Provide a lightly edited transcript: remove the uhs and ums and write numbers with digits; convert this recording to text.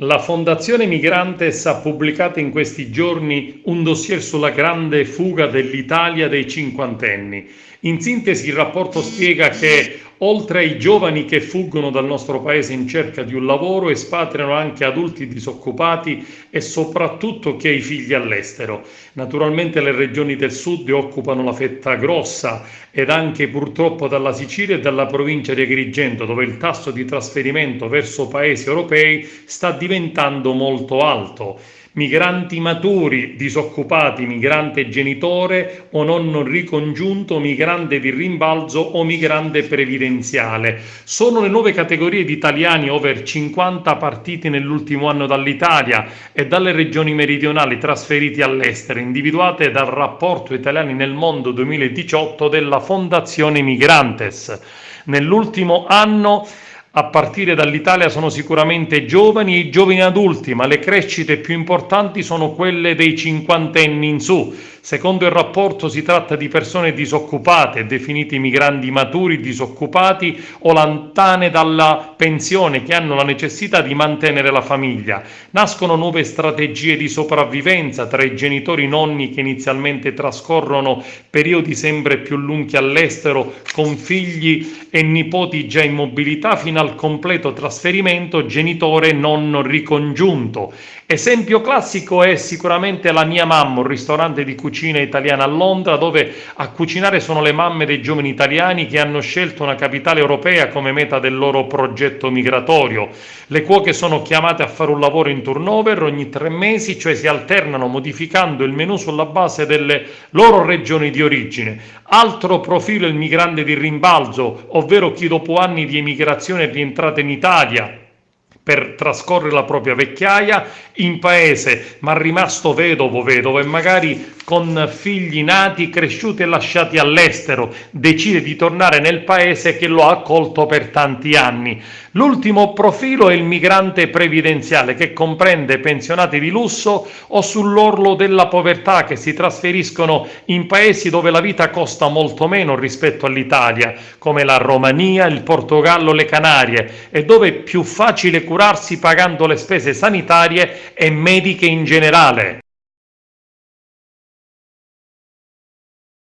La Fondazione Migrantes ha pubblicato in questi giorni un dossier sulla grande fuga dell'Italia dei cinquantenni. In sintesi, il rapporto spiega che oltre ai giovani che fuggono dal nostro paese in cerca di un lavoro, espatriano anche adulti disoccupati e soprattutto chi ha i figli all'estero. Naturalmente le regioni del sud occupano la fetta grossa ed anche purtroppo dalla Sicilia e dalla provincia di Agrigento, dove il tasso di trasferimento verso paesi europei sta diventando molto alto. Migranti maturi, disoccupati, migrante genitore o nonno ricongiunto, migrante di rimbalzo o migrante previdenziale. Sono le nuove categorie di italiani over 50 partiti nell'ultimo anno dall'Italia e dalle regioni meridionali trasferiti all'estero, individuate dal rapporto Italiani nel Mondo 2018 della Fondazione Migrantes. Nell'ultimo anno a partire dall'Italia sono sicuramente i giovani e i giovani adulti, ma le crescite più importanti sono quelle dei cinquantenni in su. Secondo il rapporto si tratta di persone disoccupate, definite migranti maturi, disoccupati o lontane dalla pensione, che hanno la necessità di mantenere la famiglia. Nascono nuove strategie di sopravvivenza tra i genitori nonni che inizialmente trascorrono periodi sempre più lunghi all'estero con figli e nipoti già in mobilità fino al completo trasferimento genitore-nonno ricongiunto. Esempio classico è sicuramente La Mia Mamma, un ristorante di cucina italiana a Londra, dove a cucinare sono le mamme dei giovani italiani che hanno scelto una capitale europea come meta del loro progetto migratorio. Le cuoche sono chiamate a fare un lavoro in turnover ogni 3 mesi, cioè si alternano modificando il menù sulla base delle loro regioni di origine. Altro profilo è il migrante di rimbalzo, ovvero chi dopo anni di emigrazione è rientrato in Italia per trascorrere la propria vecchiaia in paese, ma rimasto vedovo e magari con figli nati, cresciuti e lasciati all'estero, decide di tornare nel paese che lo ha accolto per tanti anni. L'ultimo profilo è il migrante previdenziale, che comprende pensionati di lusso o sull'orlo della povertà che si trasferiscono in paesi dove la vita costa molto meno rispetto all'Italia, come la Romania, il Portogallo, le Canarie, e dove è più facile curarsi pagando le spese sanitarie e mediche in generale.